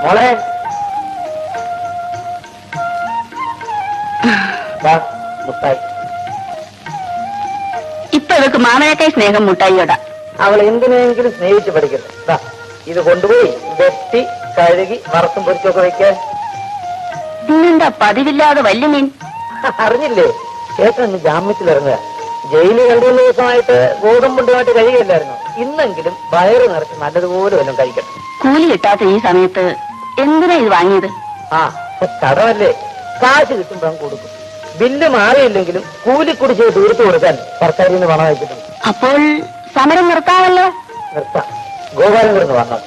മോളെ മുട്ടായി. ഇപ്പൊ ഇവക്ക് മാമനേക്കായി സ്നേഹം മുട്ടായിയോടാ. അവൾ എന്തിനെങ്കിലും സ്നേഹിച്ച് പഠിക്കട്ടെ. ഇത് കൊണ്ടുപോയി വെട്ടി കഴുകി വറുത്തും പൊരിച്ചൊക്കെ വെക്കാൻ. ഇന്നെന്താ പതിവില്ലാതെ വലിയ മീൻ? അറിഞ്ഞില്ലേ, ചേട്ടൻ ഇന്ന് ജാമ്യത്തിലിറങ്ങുക. ജയിലിൽ 2-3 ദിവസമായിട്ട് ഗോതമ്പുണ്ടുമായിട്ട് കഴിയുകയില്ലായിരുന്നു. ഇന്നെങ്കിലും വയറ് നിറച്ച് നല്ലതുപോലെ വല്ലതും കഴിക്കട്ടെ. കൂലി കിട്ടാത്ത ഈ സമയത്ത് എന്തിനാ ഇത് വാങ്ങിയത്? കടമല്ലേ, കാശ് കിട്ടുമ്പോ കൊടുക്കും. ബില്ല് മാറിയില്ലെങ്കിലും കൂലിക്കുടിച്ച് തീർത്തു കൊടുക്കാൻ സർക്കാരിൽ നിന്ന് പണം അയച്ചിട്ടുണ്ട്. അപ്പോൾ സമരം നിർത്താമല്ലോ. നിർത്താം. ഗോപാലൻ കിടന്ന് വന്നത്.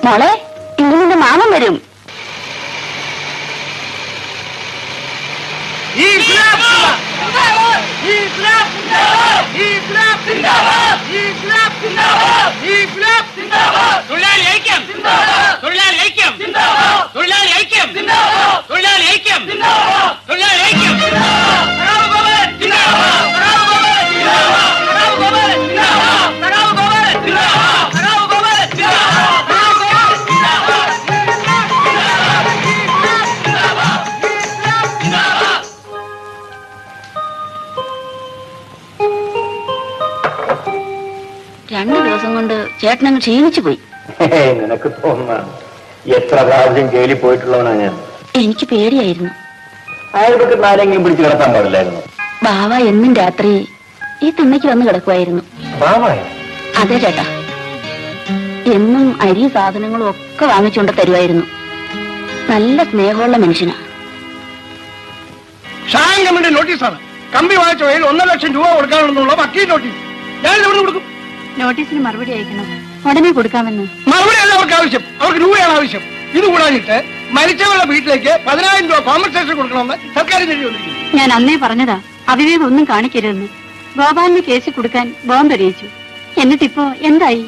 മോളെ, ഇന്ന് നിന്റെ മാമൻ വരും. രണ്ടു ദിവസം കൊണ്ട് ചേട്ടനങ്ങ് ക്ഷീണിച്ചു പോയി. നിനക്ക് തോന്നുന്നു എത്ര പ്രാവശ്യം ജയിലിൽ പോയിട്ടുള്ളവനാ ഞാൻ. എനിക്ക് പേടിയായിരുന്നു. അയാൾക്ക് ആരെങ്കിലും പിടിച്ചു കിടത്താൻ പാടില്ലായിരുന്നു. ബാവ എന്നും രാത്രി ഈ തിണ്ണയ്ക്ക് വന്ന് കിടക്കുമായിരുന്നു. അതെ ചേട്ടാ, എന്നും അരി സാധനങ്ങളും ഒക്കെ വാങ്ങിച്ചുകൊണ്ട് തരുമായിരുന്നു. നല്ല സ്നേഹമുള്ള മനുഷ്യനാ. ഷാൻ കമ്മിറ്റി നോട്ടീസാണ്. കമ്പി വാങ്ങിച്ച വഴിയിൽ 1.5 ലക്ഷം രൂപ കൊടുക്കാനുണ്ടെന്നുള്ള വക്കീൽ നോട്ടീസ്. ഞാൻ എവിടെ കൊടുക്കും? നോട്ടീസിന് മറുപടി അയക്കണം. ഉടനെ കൊടുക്കാമെന്ന്. മറുപടി അല്ല അവർക്ക് ആവശ്യം, അവർക്ക് രൂപയാണ് ആവശ്യം. ഇത് കൂടാഞ്ഞിട്ട് മരിച്ചവരുടെ വീട്ടിലേക്ക് 10,000 രൂപ കോമ്പൻസേഷൻ കൊടുക്കണമെന്ന് സർക്കാർ വന്നിരിക്കുന്നു. ഞാൻ അന്നേ പറഞ്ഞതാ അവിവേകം ഒന്നും കാണിക്കരുതെന്ന്. ഗോപാലിന് കേസ് കൊടുക്കാൻ ബോംബെറിയിച്ചു. എന്നിട്ടിപ്പോ എന്തായി?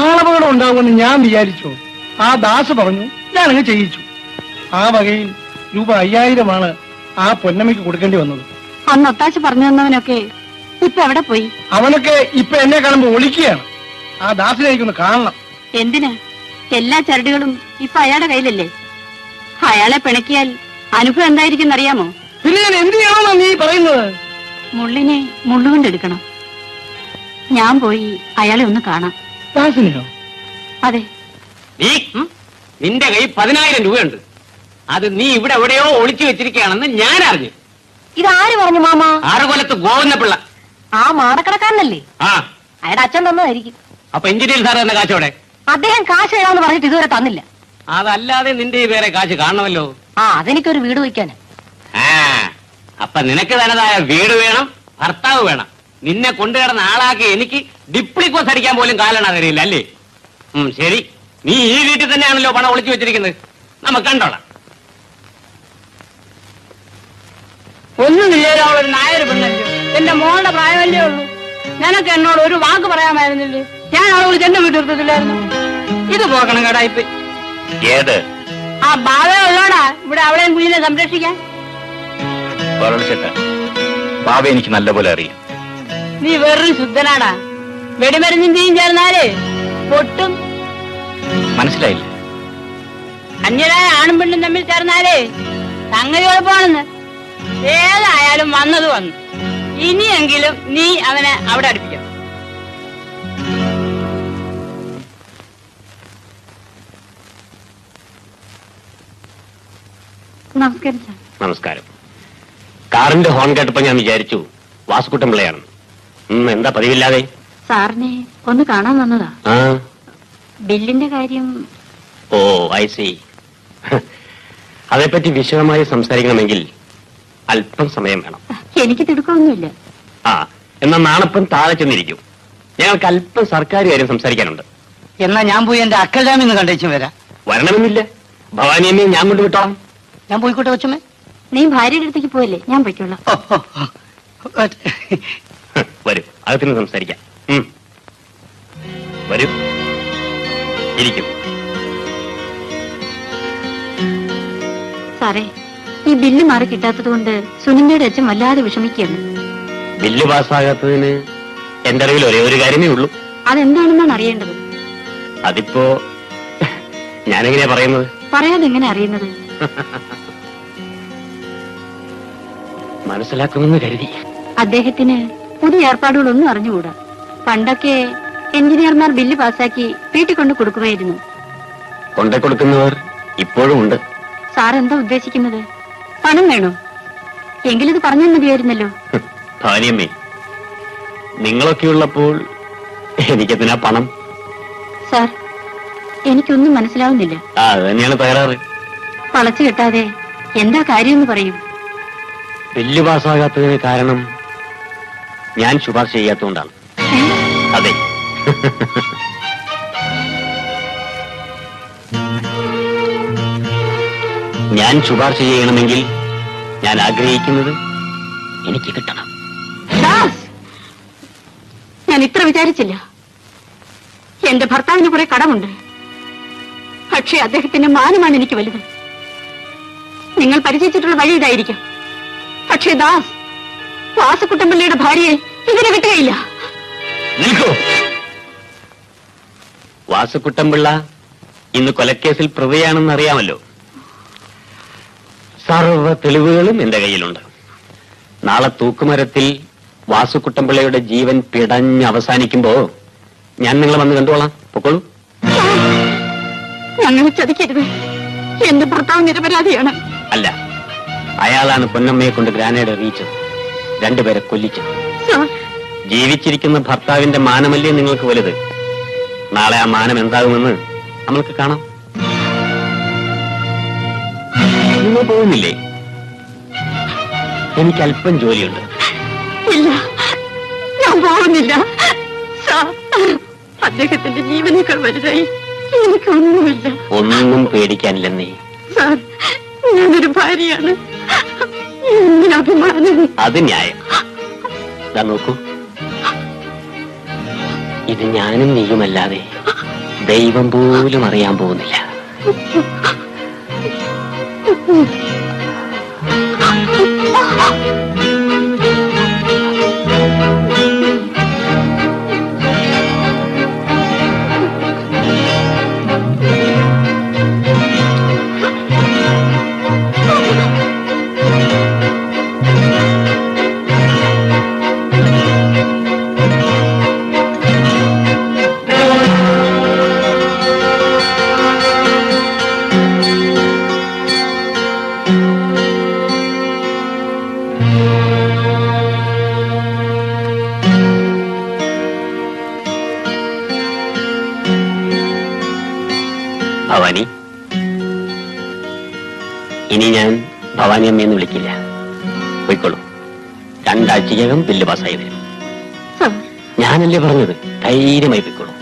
ആളപകടം ഉണ്ടാകുമെന്ന് ഞാൻ വിചാരിച്ചു. ആ ദാസ് പറഞ്ഞു, ഞാനങ്ങ് ചെയ്യിച്ചു. ആ വകയിൽ രൂപ 5000 ആ പൊന്നമ്മയ്ക്ക് കൊടുക്കേണ്ടി വന്നത്. അന്ന് ഒത്താശ പറഞ്ഞു തന്നവനൊക്കെ ഇപ്പൊ എവിടെ പോയി? അവനൊക്കെ ഇപ്പൊ എന്നെ കാണുമ്പോ ഒളിക്കുകയാണ്. ആ ദാസിനെ എനിക്കൊന്ന് കാണണം. എന്തിനാ? എല്ലാ ചരടുകളും ഇപ്പൊ അയാളുടെ കയ്യിലല്ലേ. അയാളെ പിണക്കിയാൽ അനുഭവം എന്തായിരിക്കും അറിയാമോ? പിന്നെ ഞാൻ എന്ത് ചെയ്യണമെന്നാ നീ പറയുന്നത്? മുള്ളിനെ മുള്ളുകൊണ്ടെടുക്കണം. ഞാൻ പോയി അയാളെ ഒന്ന് കാണാം. ദാസിനെയോ? അതെ. നിന്റെ കയ്യിൽ 10,000 രൂപയുണ്ട്. അത് നീ ഇവിടെ എവിടെയോ ഒളിച്ചു വെച്ചിരിക്കുകയാണെന്ന് ഞാൻ അറിഞ്ഞു. ഇതാര് പറഞ്ഞു മാമ? ആറുകൊലത്ത് ഗോവിന്ദപിള്ള. ആ മാടക്കടക്കാരനല്ലേ? ആ, അയാളുടെ അച്ഛൻ തന്നതായിരിക്കും. അപ്പൊ എഞ്ചിനീയർ സാർ തന്ന കാശോടെ? അദ്ദേഹം കാശ് തരാമെന്ന് പറഞ്ഞിട്ട് ഇതുവരെ തന്നില്ല. അതല്ലാതെ നിന്റെ വേറെ കാശ് കാണണമല്ലോ. അതെനിക്കൊരു വീട് വയ്ക്കാൻ. അപ്പൊ നിനക്ക് തനതായ വീട് വേണം, ഭർത്താവ് വേണം. നിന്നെ കൊണ്ടുകിടന്ന ആളാക്കി എനിക്ക് ഡിപ്ലിക്കോസ് അടിക്കാൻ പോലും കാലണ തരില്ല അല്ലേ? ശരി, നീ ഈ വീട്ടിൽ തന്നെയാണല്ലോ പണം ഒളിച്ചു വെച്ചിരിക്കുന്നത്. നമുക്ക് കണ്ടോളാം. ഒന്നുമില്ലേ, അവളൊരു നായർ പെണ്ണല്ലോ. എന്റെ മോളുടെ പ്രായമല്ലേ ഉള്ളൂ. നിനക്ക് എന്നോട് ഒരു വാക്ക് പറയാമായിരുന്നില്ലേ? ഞാൻ അവളെ വിളിച്ച് എന്നെ വീട്ടിലെടുത്തില്ലായിരുന്നു. ഇത് പോകണം കടായിപ്പ്. ഏത്? ആ ബാവേ ഉള്ളോടാ ഇവിടെ അവളെയും കുഞ്ഞിനെ സംരക്ഷിക്കാൻ. ബാബ എനിക്ക് നല്ലപോലെ അറിയാം. നീ വെറും ശുദ്ധനാടാ. വെടിമരുന്നിന്റെയും ചേർന്നാലേ പൊട്ടും. മനസ്സിലായില്ല? അന്യരായ ആണും പെണ്ണും തമ്മിൽ ചേർന്നാലേ സംഗതി കുഴപ്പമാണെന്ന്. ഏതായാലും വന്നത് വന്നു. ഇനിയെങ്കിലും നീ അവനെ അവിടെ അടുപ്പിക്കണം. നമസ്കാരം സാർ. നമസ്കാരം. കാറിന്റെ ഹോൺ കേട്ടപ്പോ ഞാൻ വിചാരിച്ചു വാസുക്കുട്ടൻ പിള്ളയാണ്. എന്താ പതിവില്ലാതെ? സാറിനെ ഒന്ന് കാണാൻ വന്നതാ. ബില്ലിന്റെ കാര്യം. ഓ, ഐ സി. അതേപ്പറ്റി വിശദമായി സംസാരിക്കണമെങ്കിൽ അല്പം സമയം വേണം. എനിക്ക് തിടുക്കമൊന്നുമില്ല. എന്നാ നാണപ്പം താഴെ ചെന്നിരിക്കും. ഞങ്ങൾക്ക് അല്പം സർക്കാർ കാര്യം സംസാരിക്കാനുണ്ട്. എന്നാ ഞാൻ പോയി എന്റെ അക്കൽജാമിന്ന് കണ്ടേച്ചു വരാം. വരണമെന്നില്ല, ഭവാനിയമ്മയെ ഞാൻ കൊണ്ടുവിട്ടോളാം. ഞാൻ പോയിക്കോട്ടെ കൊച്ചമ്മേ? നീ ഭാര്യയുടെ അടുത്തേക്ക് പോയല്ലേ, ഞാൻ പോയിക്കോളാം. വരൂ, അകത്തുനിന്ന് സംസാരിക്കാം. വരൂ, ഇരിക്കും. സാറേ, ഈ ബില്ല് മാറി കിട്ടാത്തത് കൊണ്ട് സുനിന്ദയുടെ അച്ഛൻ വല്ലാതെ വിഷമിക്കുകയാണ്. ബില്ല് പാസ്സാകാത്തതിന് എന്റെ അറിവിൽ ഒരേ ഒരു കാര്യമേ ഉള്ളൂ. അതെന്താണെന്നാണ് അറിയേണ്ടത്. അതിപ്പോ ഞാനെങ്ങനെയാ പറയുന്നത്? പറയാതെ എങ്ങനെ അറിയുന്നത്? മനസ്സിലാക്കുമെന്ന് കരുതി. അദ്ദേഹത്തിന് പുതിയ ഏർപ്പാടുകളൊന്നും അറിഞ്ഞുകൂടാ. പണ്ടൊക്കെ എഞ്ചിനീയർമാർ ബില്ല് പാസാക്കി വീട്ടിൽ കൊണ്ട് കൊടുക്കുമായിരുന്നു. കൊണ്ടേ കൊടുക്കുന്നവർ ഇപ്പോഴും ഉണ്ട്. സാർ എന്താ ഉദ്ദേശിക്കുന്നത്? പണം വേണോ? എങ്കിലിത് പറഞ്ഞാൽ മതിയായിരുന്നല്ലോ. ഭാര്യമ്മേ, നിങ്ങളൊക്കെ ഉള്ളപ്പോൾ എനിക്കെന്തിനാ പണം? സാർ, എനിക്കൊന്നും മനസ്സിലാവുന്നില്ല. അത് തന്നെയാണ് തകരാറ്. വളച്ചു കെട്ടാതെ എന്താ കാര്യമെന്ന് പറയും. ബില്ല് പാസ്സാകാത്തതിന് കാരണം ഞാൻ ശുപാർശ ചെയ്യാത്തതുകൊണ്ടാണ്. അതെ. ഞാൻ ശുപാർശ ചെയ്യണമെങ്കിൽ ഞാൻ ആഗ്രഹിക്കുന്നത് എനിക്ക് കിട്ടണം. ഞാൻ ഇത്ര വിചാരിച്ചില്ല. എന്റെ ഭർത്താവിന് കുറെ കടമുണ്ട്. പക്ഷേ അദ്ദേഹത്തിന്റെ മാനമാണ് എനിക്ക് വലുത്. നിങ്ങൾ പരിചയിച്ചിട്ടുള്ള വഴി ഇതായിരിക്കും. പക്ഷേ ദാസ്, വാസുക്കുട്ടമ്പിള്ളയുടെ ഭാര്യയെ ഇതിനെ വിട്ടുകയില്ല. നിൽക്കൂ. വാസുക്കുട്ടമ്പിള്ള ഇന്ന് കൊലക്കേസിൽ പ്രതിയാണെന്ന് അറിയാമല്ലോ. സർവ്വ തെളിവുകളും എന്റെ കയ്യിലുണ്ട്. നാളെ തൂക്കുമരത്തിൽ വാസുക്കുട്ടമ്പിള്ളയുടെ ജീവൻ പിടഞ്ഞ് അവസാനിക്കുമ്പോ ഞാൻ നിങ്ങളെ വന്ന് കണ്ടുകൊള്ളാം. പൊക്കോളൂ. ഞങ്ങളെ ചതിക്കരുത്. എന്റെ ഭർത്താവ് നിരപരാധിയാണ്. അല്ല, അയാളാണ് പൊന്നമ്മയെ കൊണ്ട് ഗ്രാനേഡ് എറിയിച്ചത്, രണ്ടുപേരെ കൊല്ലിച്ചത്. ജീവിച്ചിരിക്കുന്ന ഭർത്താവിന്റെ മാനമല്ലേ നിങ്ങൾക്ക് വലുത്? നാളെ ആ മാനം എന്താകുമെന്ന് നമ്മൾക്ക് കാണാം. നിങ്ങൾ പോകുന്നില്ലേ? എനിക്ക് അല്പം ജോലിയുണ്ട്. ഇല്ല, ഞാൻ പോകുന്നില്ല. അദ്ദേഹത്തിന്റെ ജീവനേക്കാൾ വലുതായി എനിക്കൊന്നുമില്ല. ഒന്നും പേടിക്കാനില്ലെന്നേ. സാർ, ഞാനൊരു ഭാര്യയാണ്. എന്റെ അഭിമാനം. അത് ന്യായം. ഇതാ നോക്കൂ, ഇത് ഞാനും നീയുമല്ലാതെ ദൈവം പോലും അറിയാൻ പോകുന്നില്ല. ഭവാനി, ഇനി ഞാൻ ഭവാനി അമ്മയെന്ന് വിളിക്കില്ല. പോയിക്കോളൂ. 2 ആഴ്ചയ്ക്കകം ബില്ല് പാസ്സായി വരും. ഞാനല്ലേ പറഞ്ഞത്, ധൈര്യമായി പോയിക്കോളൂ.